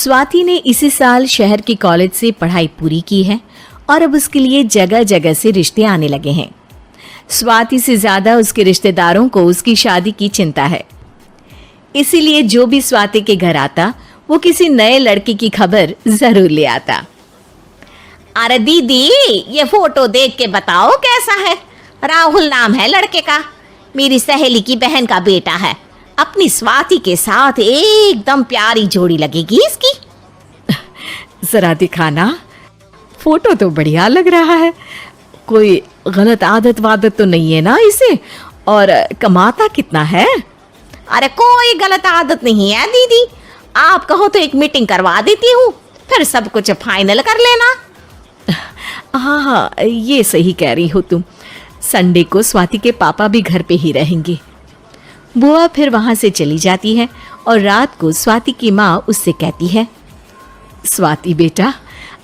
स्वाति ने इसी साल शहर के कॉलेज से पढ़ाई पूरी की है और अब उसके लिए जगह जगह से रिश्ते आने लगे हैं। स्वाति से ज्यादा उसके रिश्तेदारों को उसकी शादी की चिंता है। इसीलिए जो भी स्वाति के घर आता वो किसी नए लड़के की खबर जरूर ले आता। अरे दीदी, ये फोटो देख के बताओ कैसा है। राहुल नाम है लड़के का, मेरी सहेली की बहन का बेटा है। अपनी स्वाति के साथ एकदम प्यारी जोड़ी लगेगी इसकी। जरा दिखाना, फोटो तो बढ़िया लग रहा है। कोई गलत आदत वादत तो नहीं है ना इसे? और कमाता कितना है? अरे कोई गलत आदत नहीं है दीदी, आप कहो तो एक मीटिंग करवा देती हूँ, फिर सब कुछ फाइनल कर लेना। हाँ हाँ, ये सही कह रही हो तुम। संडे को स्वाति के पापा भी घर पे ही रहेंगे। बुआ फिर वहां से चली जाती है और रात को स्वाति की माँ उससे कहती है, स्वाति बेटा,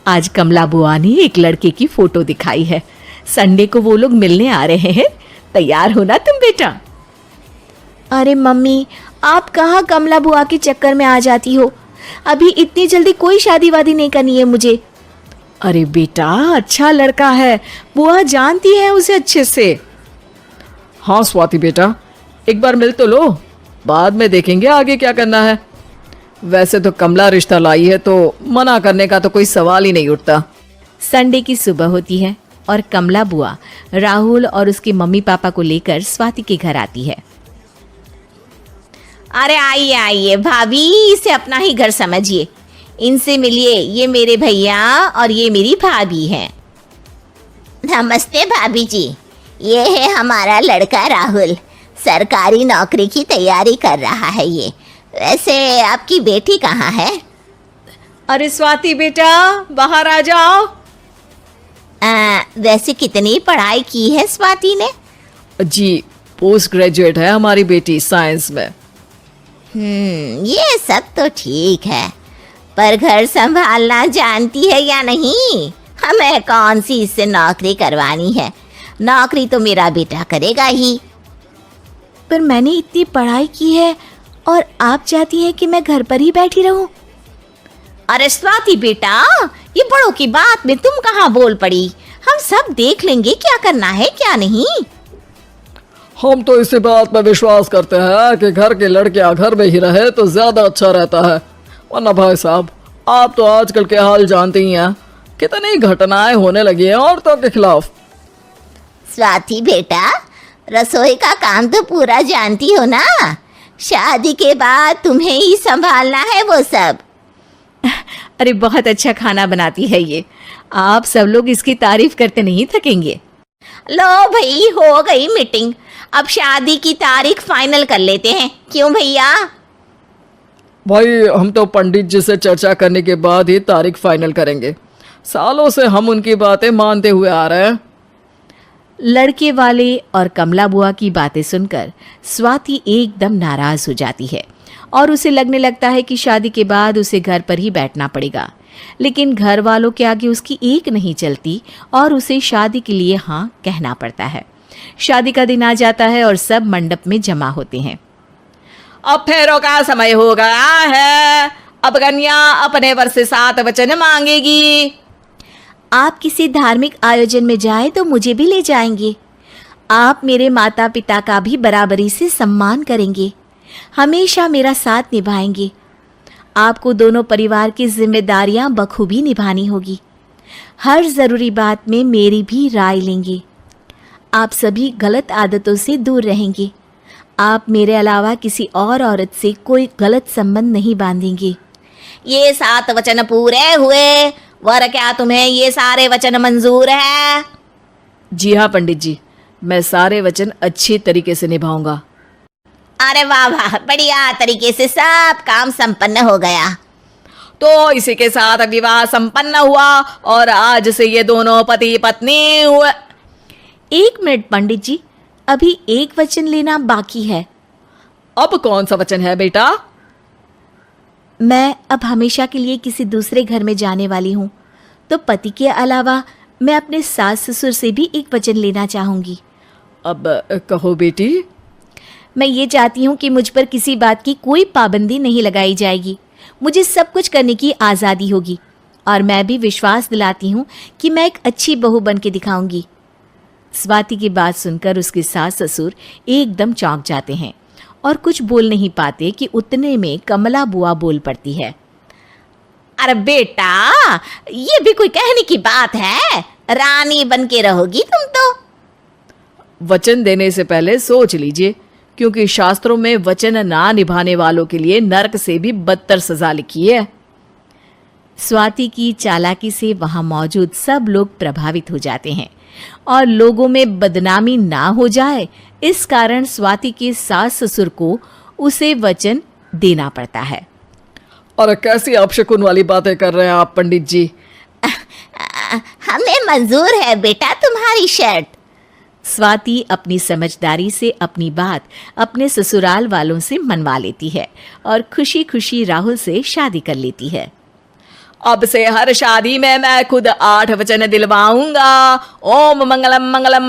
आज कमला बुआ ने एक लड़के की फोटो दिखाई है। संडे को वो लोग मिलने आ रहे हैं, तैयार होना तुम बेटा। अरे मम्मी, आप कहाँ कमला बुआ के चक्कर में आ जाती हो? अभी इतनी जल्दी कोई शादी वादी नहीं करनी है मुझे। अरे बेटा, अच्छा लड़का है, बुआ जानती है उसे अच्छे से। हाँ स्वाति बेटा, एक बार मिल तो लो, बाद में देखेंगे आगे क्या करना है। वैसे तो कमला रिश्ता लाई है तो मना करने का तो कोई सवाल ही नहीं उठता। संडे की सुबह होती है और कमला बुआ राहुल और उसके मम्मी पापा को लेकर स्वाति के घर आती है। अरे आइए आइए भाभी, इसे अपना ही घर समझिए। इनसे मिलिए, ये मेरे भैया और ये मेरी भाभी हैं। नमस्ते भाभी जी, ये है हमारा लड़का राहुल, सरकारी नौकरी की तैयारी कर रहा है ये। वैसे आपकी बेटी कहाँ है? अरे स्वाति बेटा, बाहर आ जाओ। वैसे कितनी पढ़ाई की है स्वाति ने? जी, पोस्ट ग्रेजुएट है हमारी बेटी साइंस में। ये सब तो ठीक है, पर घर संभालना जानती है या नहीं? हमें कौन सी इससे नौकरी करवानी है, नौकरी तो मेरा बेटा करेगा ही। पर मैंने इतनी पढ़ाई की है और आप चाहती हैं कि मैं घर पर ही बैठी रहूं? अरे स्वाति बेटा, ये बड़ों की बात में तुम कहाँ बोल पड़ी? हम सब देख लेंगे क्या करना है क्या नहीं। हम तो इसी बात पर विश्वास करते हैं कि घर के लड़कियां घर में ही रहे तो ज्यादा अच्छा रहता है। वरना भाई साहब, आप तो आजकल के हाल जानते ही हैं, कितनी घटनाएं होने लगी हैं औरतों के खिलाफ। स्वाति बेटा, रसोई का काम तो पूरा जानती हो ना? शादी के बाद तुम्हें ही संभालना है वो सब। अरे बहुत अच्छा खाना बनाती है ये, आप सब लोग इसकी तारीफ करते नहीं थकेंगे। लो भाई, हो गई मीटिंग, अब शादी की तारीख फाइनल कर लेते हैं, क्यों भैया? भाई, हम तो पंडित जी से चर्चा करने के बाद ही तारीख फाइनल करेंगे। सालों से हम उनकी बातें मानते हुए आ रहे हैं। लड़के वाले और कमला बुआ की बातें सुनकर स्वाति एकदम नाराज हो जाती है और उसे लगने लगता है कि शादी के बाद उसे घर पर ही बैठना पड़ेगा। लेकिन घर वालों के आगे उसकी एक नहीं चलती और उसे शादी के लिए हाँ कहना पड़ता है। शादी का दिन आ जाता है और सब मंडप में जमा होते हैं। अब फेरों का समय हो गया है, अब कन्या अपने वर से 7 वचन मांगेगी। आप किसी धार्मिक आयोजन में जाएं तो मुझे भी ले जाएंगे। आप मेरे माता पिता का भी बराबरी से सम्मान करेंगे, हमेशा मेरा साथ निभाएंगे। आपको दोनों परिवार की जिम्मेदारियां बखूबी निभानी होगी। हर ज़रूरी बात में मेरी भी राय लेंगे। आप सभी गलत आदतों से दूर रहेंगे। आप मेरे अलावा किसी और औरत से कोई गलत संबंध नहीं बांधेंगे। ये 7 वचन पूरे हुए, वर क्या तुम्हें ये सारे वचन मंजूर है? जी हाँ पंडित जी, मैं सारे वचन अच्छी तरीके से निभाऊंगा। अरे वाह वाह, बढ़िया तरीके से सब काम संपन्न हो गया। तो इसी के साथ विवाह संपन्न हुआ और आज से ये दोनों पति पत्नी हुए। 1 मिनट पंडित जी, अभी एक वचन लेना बाकी है। अब कौन सा वचन है बेटा? मैं अब हमेशा के लिए किसी दूसरे घर में जाने वाली हूँ, तो पति के अलावा मैं अपने सास ससुर से भी एक वचन लेना चाहूँगी। अब कहो बेटी। मैं ये चाहती हूँ कि मुझ पर किसी बात की कोई पाबंदी नहीं लगाई जाएगी। मुझे सब कुछ करने की आज़ादी होगी और मैं भी विश्वास दिलाती हूँ कि मैं एक अच्छी बहू बन के दिखाऊंगी। स्वाति की बात सुनकर उसके सास ससुर एकदम चौंक जाते हैं और कुछ बोल नहीं पाते कि उतने में कमला बुआ बोल पड़ती है। अरे बेटा, ये भी कोई कहने की बात है? रानी बन के रहोगी तुम तो। वचन देने से पहले सोच लीजिए, क्योंकि शास्त्रों में वचन ना निभाने वालों के लिए नरक से भी बदतर सजा लिखी है। स्वाति की चालाकी से वहां मौजूद सब लोग प्रभावित हो जाते हैं और लोगों में बदनामी ना हो जाए, इस कारण स्वाति के सास ससुर को उसे वचन देना पड़ता है। और कैसी अपशकुन वाली बातें कर रहे हैं आप पंडित जी? हमें मंजूर है बेटा तुम्हारी शर्त। स्वाति अपनी समझदारी से अपनी बात अपने ससुराल वालों से मनवा लेती है और खुशी खुशी राहुल से शादी कर लेती है। अब से हर शादी में मैं खुद 8 वचन दिलवाऊंगा। ओम मंगलम मंगलम